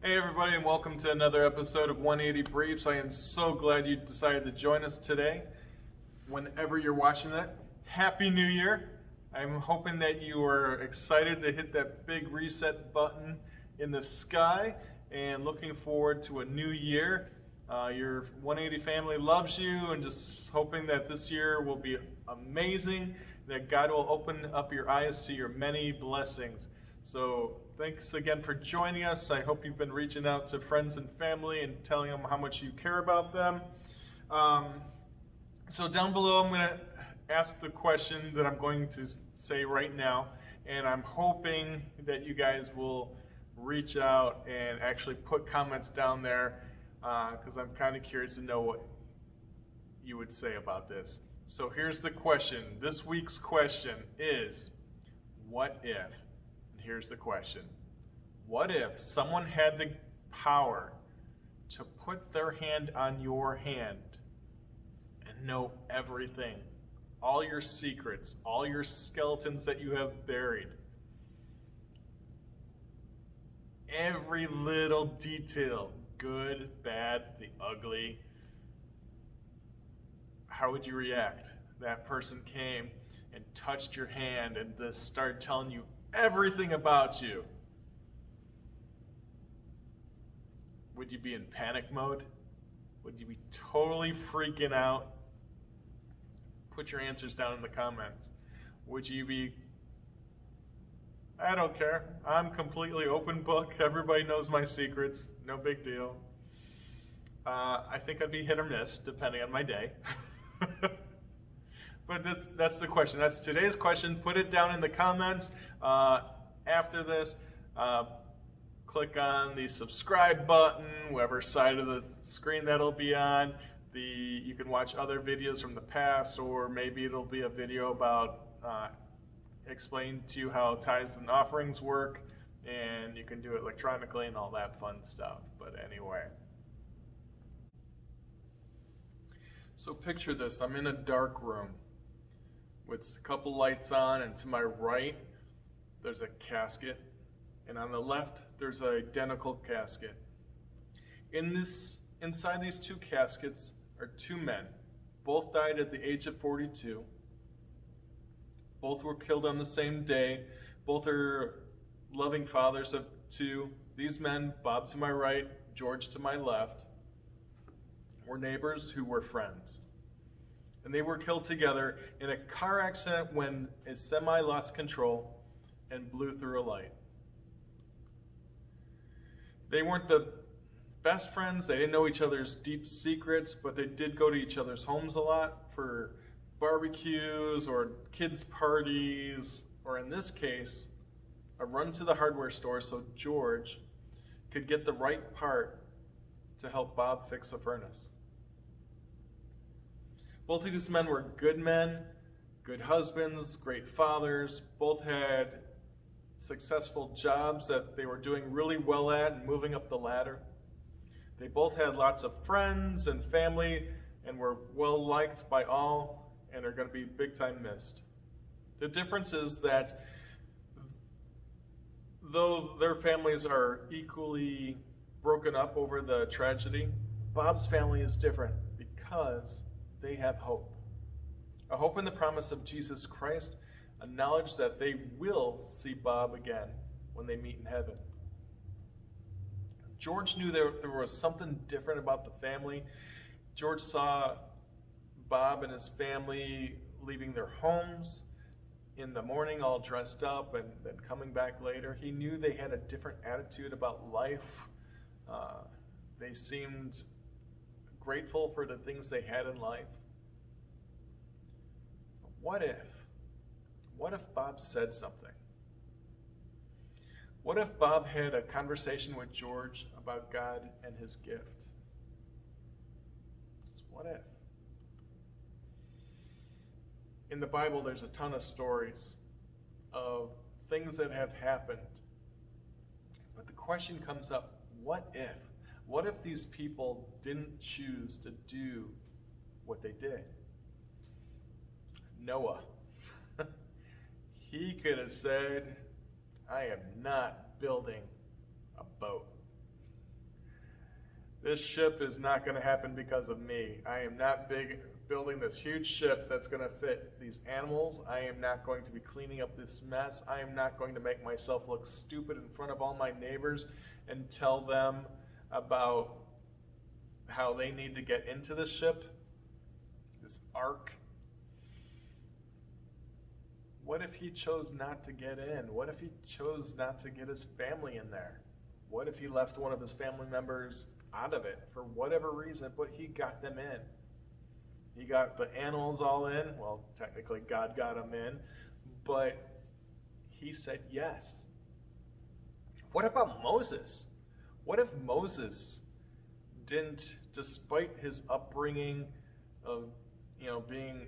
Hey everybody, and welcome to another episode of 180 Briefs. I am so glad you decided to join us today. Whenever you're watching that, Happy New Year. I'm hoping that you are excited to hit that big reset button in the sky and looking forward to a new year. Your 180 family loves you and just hoping that this year will be amazing, that God will open up your eyes to your many blessings. So thanks again for joining us. I hope you've been reaching out to friends and family and telling them how much you care about them. So down below, I'm going to ask the question that I'm going to say right now, and I'm hoping that you guys will reach out and actually put comments down there because I'm kind of curious to know what you would say about this. So here's the question. This week's question is, what if? Here's the question. What if someone had the power to put their hand on your hand and know everything, all your secrets, all your skeletons that you have buried, every little detail, good, bad, the ugly? How would you react? That person came and touched your hand and just started telling you everything about you. Would you be in panic mode? Would you be totally freaking out? Put your answers down in the comments. Would you be, I don't care, I'm completely open book, everybody knows my secrets, no big deal? I think I'd be hit or miss depending on my day. But that's the question. That's today's question. Put it down in the comments. After this, click on the subscribe button, whatever side of the screen that'll be on. You can watch other videos from the past, or maybe it'll be a video about explaining to you how tithes and offerings work, and you can do it electronically and all that fun stuff. But anyway. So picture this. I'm in a dark room with a couple lights on, and to my right there's a casket, and on the left there's an identical casket. Inside these two caskets are two men. Both died at the age of 42. Both were killed on the same day. Both are loving fathers of two. These men, Bob to my right, George to my left, were neighbors who were friends. And they were killed together in a car accident when a semi lost control and blew through a light. They weren't the best friends. They didn't know each other's deep secrets, but they did go to each other's homes a lot for barbecues or kids' parties, or in this case, a run to the hardware store so George could get the right part to help Bob fix a furnace. Both of these men were good men, good husbands, great fathers. Both had successful jobs that they were doing really well at and moving up the ladder. They both had lots of friends and family and were well liked by all and are going to be big time missed. The difference is that though their families are equally broken up over the tragedy, Bob's family is different because they have hope. A hope in the promise of Jesus Christ, a knowledge that they will see Bob again when they meet in heaven. George knew there was something different about the family. George saw Bob and his family leaving their homes in the morning all dressed up and then coming back later. He knew they had a different attitude about life. They seemed grateful for the things they had in life. But what if Bob said something? What if Bob had a conversation with George about God and his gift? What if? In the Bible, there's a ton of stories of things that have happened. But the question comes up, what if? What if these people didn't choose to do what they did? Noah. He could have said, I am not building a boat. This ship is not going to happen because of me. I am not building this huge ship that's going to fit these animals. I am not going to be cleaning up this mess. I am not going to make myself look stupid in front of all my neighbors and tell them about how they need to get into the ship, this ark. What if he chose not to get in? What if he chose not to get his family in there? What if he left one of his family members out of it for whatever reason, but he got them in? He got the animals all in. Well, technically God got them in, but he said yes. What about Moses? What if Moses didn't, despite his upbringing of, being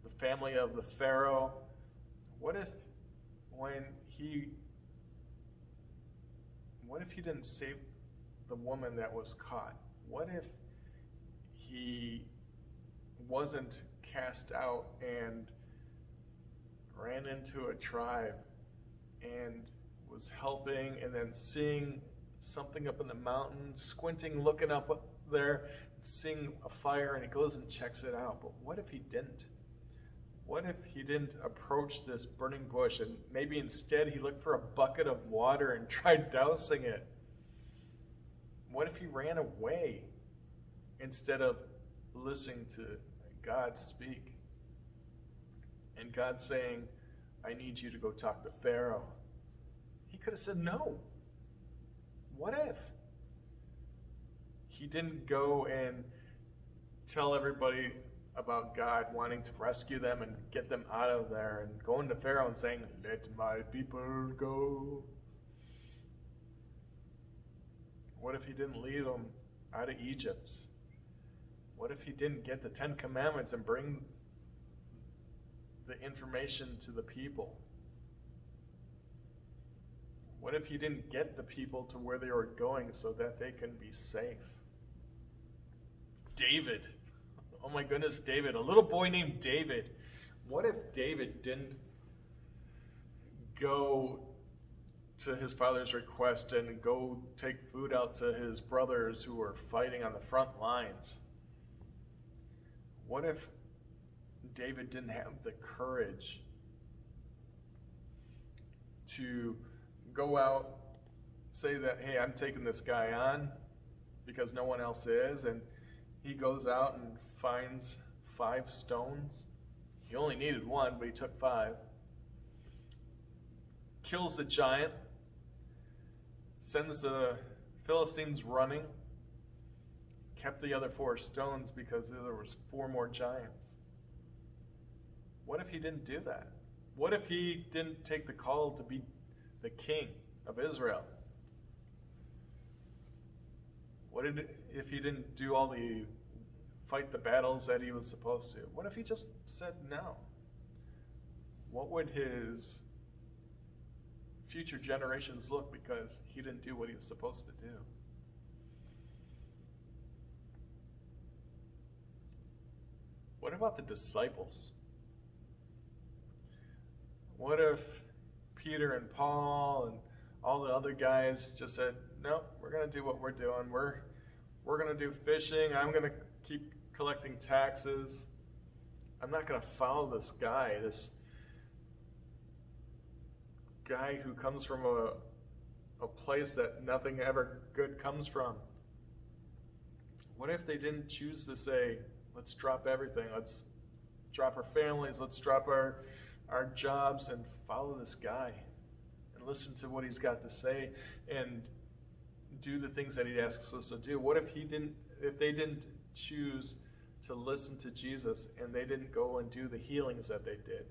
the family of the Pharaoh, what if he didn't save the woman that was caught? What if he wasn't cast out and ran into a tribe and was helping, and then seeing something up in the mountain, squinting, looking up there, seeing a fire, and he goes and checks it out? But what if he didn't? What if he didn't approach this burning bush, and maybe instead he looked for a bucket of water and tried dousing it? What if he ran away instead of listening to God speak? And God saying, I need you to go talk to Pharaoh. He could have said no. What if? He didn't go and tell everybody about God wanting to rescue them and get them out of there, and going to Pharaoh and saying, let my people go. What if he didn't lead them out of Egypt? What if he didn't get the 10 Commandments and bring the information to the people? What if he didn't get the people to where they were going so that they can be safe? David. Oh my goodness, David. A little boy named David. What if David didn't go to his father's request and go take food out to his brothers who were fighting on the front lines? What if David didn't have the courage to go out, say that, hey, I'm taking this guy on because no one else is, and he goes out and finds 5 stones. He only needed 1, but he took 5. Kills the giant, sends the Philistines running, kept the other 4 stones because there was 4 more giants. What if he didn't do that? What if he didn't take the call to be the king of Israel? What if he didn't do all the fight the battles that he was supposed to? What if he just said no? What would his future generations look because he didn't do what he was supposed to do? What about the disciples? What if Peter and Paul and all the other guys just said, no, we're going to do what we're doing. We're going to do fishing. I'm going to keep collecting taxes. I'm not going to follow this guy who comes from a place that nothing ever good comes from. What if they didn't choose to say, let's drop everything. Let's drop our families. Let's drop our jobs and follow this guy and listen to what he's got to say and do the things that he asks us to do? What if they didn't choose to listen to Jesus and they didn't go and do the healings that they did?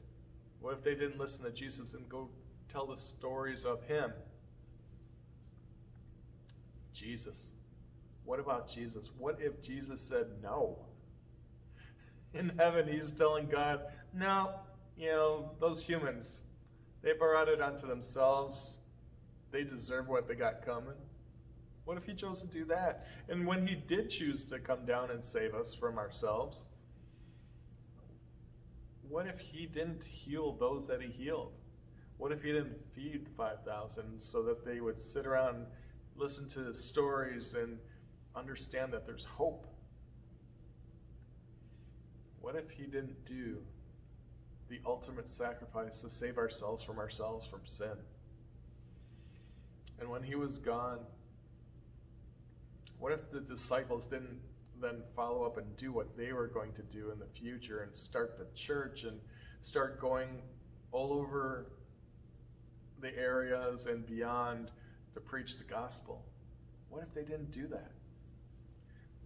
What if they didn't listen to Jesus and go tell the stories of him? Jesus. What about Jesus? What if Jesus said no? In heaven, he's telling God, no, those humans, they brought it onto themselves. They deserve what they got coming. What if he chose to do that? And when he did choose to come down and save us from ourselves, what if he didn't heal those that he healed? What if he didn't feed 5,000 so that they would sit around and listen to his stories and understand that there's hope. What if he didn't do the ultimate sacrifice to save ourselves from sin? And when he was gone, what if the disciples didn't then follow up and do what they were going to do in the future and start the church and start going all over the areas and beyond to preach the gospel? What if they didn't do that?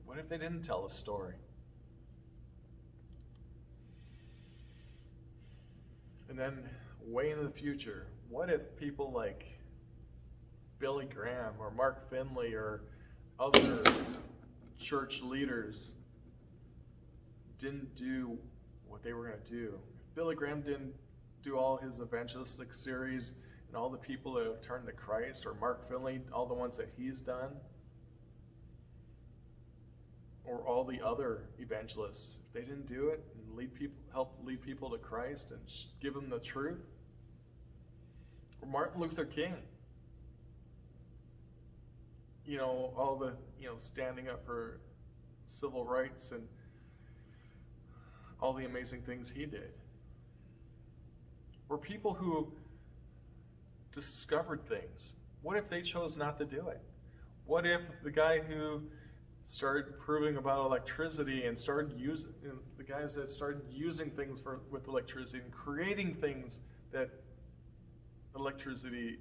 What if they didn't tell the story? And then way into the future, what if people like Billy Graham or Mark Finley or other church leaders didn't do what they were going to do? If Billy Graham didn't do all his evangelistic series and all the people that have turned to Christ, or Mark Finley, all the ones that he's done, or all the other evangelists, if they didn't do it and help lead people to Christ and give them the truth, or Martin Luther King, all the, standing up for civil rights and all the amazing things he did, or people who discovered things. What if they chose not to do it? What if the guy who started proving about electricity and started using, the guys that started using things with electricity and creating things that electricity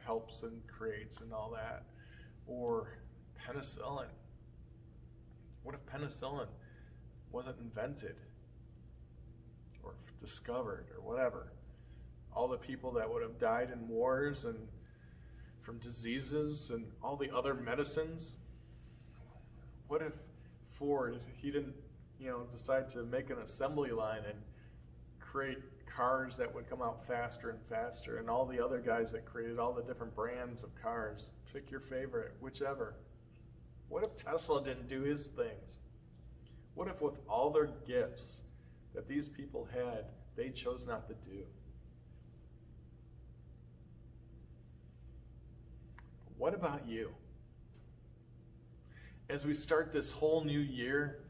helps and creates and all that, or penicillin? What if penicillin wasn't invented or discovered or whatever? All the people that would have died in wars and from diseases and all the other medicines. What if Ford, he didn't, decide to make an assembly line and create cars that would come out faster and faster, and all the other guys that created all the different brands of cars, pick your favorite, whichever. What if Tesla didn't do his things? What if with all their gifts that these people had, they chose not to do? What about you? As we start this whole new year,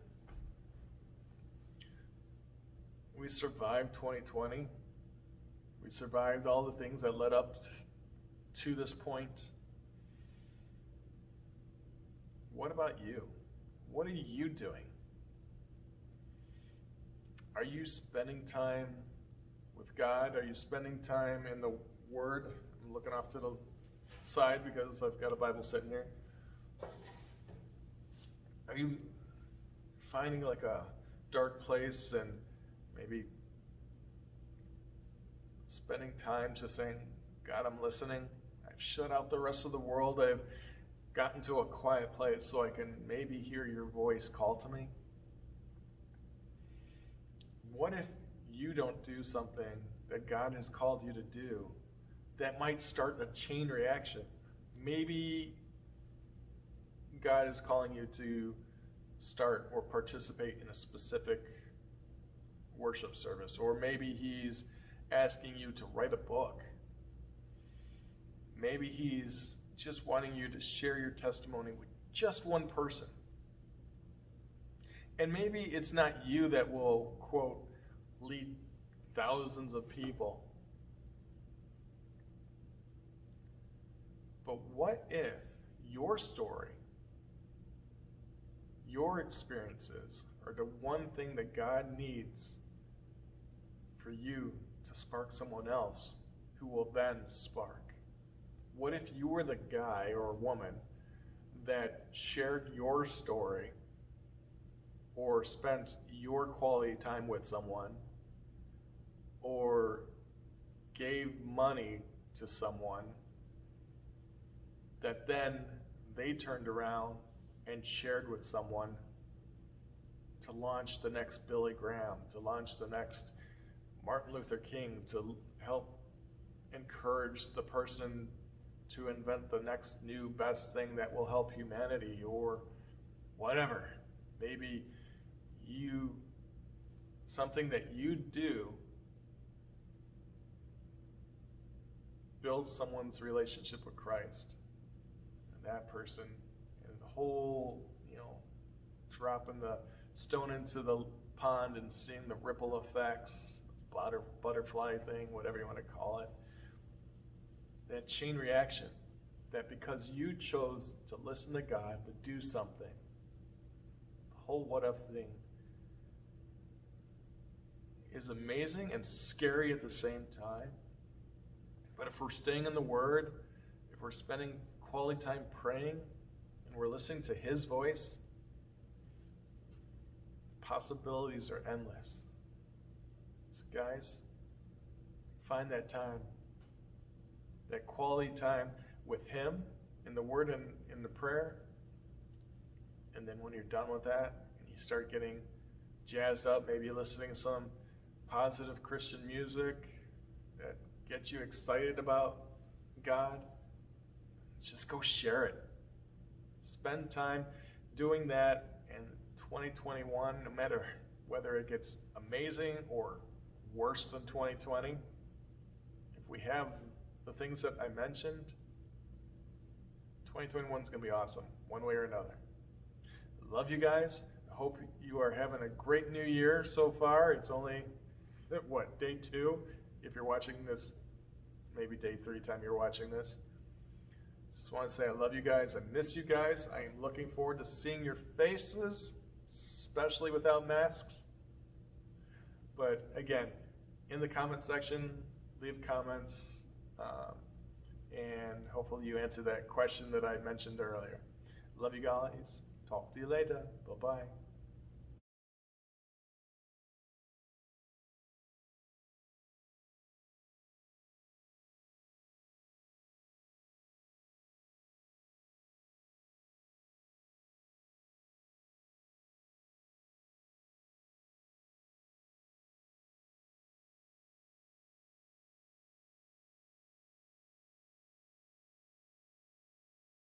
we survived 2020. We survived all the things that led up to this point. What about you? What are you doing? Are you spending time with God? Are you spending time in the Word? I'm looking off to the side because I've got a Bible sitting here. Are you finding like a dark place and maybe spending time just saying, God, I'm listening. I've shut out the rest of the world. I've gotten to a quiet place so I can maybe hear your voice call to me. What if you don't do something that God has called you to do that might start a chain reaction? Maybe God is calling you to start or participate in a specific worship service, or maybe He's asking you to write a book. Maybe He's just wanting you to share your testimony with just one person. And maybe it's not you that will, quote, lead thousands of people. But what if your story, your experiences, are the one thing that God needs for you to spark someone else who will then spark? What if you were the guy or woman that shared your story or spent your quality time with someone or gave money to someone that then they turned around and shared with someone to launch the next Billy Graham, to launch the next Martin Luther King, to help encourage the person to invent the next new best thing that will help humanity, or whatever. Maybe something that you do builds someone's relationship with Christ, and that person whole, dropping the stone into the pond and seeing the ripple effects, butterfly thing, whatever you want to call it. That chain reaction, that because you chose to listen to God, to do something, the whole what if thing is amazing and scary at the same time. But if we're staying in the Word, if we're spending quality time praying, and we're listening to His voice, possibilities are endless. So guys, find that time, that quality time with Him in the Word and in the prayer. And then when you're done with that and you start getting jazzed up, maybe listening to some positive Christian music that gets you excited about God, just go share it. Spend time doing that, and 2021, no matter whether it gets amazing or worse than 2020, if we have the things that I mentioned, 2021 is going to be awesome, one way or another. Love you guys. I hope you are having a great new year so far. It's only, day 2? If you're watching this, maybe day 3 time you're watching this. Just want to say I love you guys. I miss you guys. I am looking forward to seeing your faces, especially without masks. But again, in the comment section, leave comments, and hopefully you answer that question that I mentioned earlier. Love you guys. Talk to you later. Bye-bye.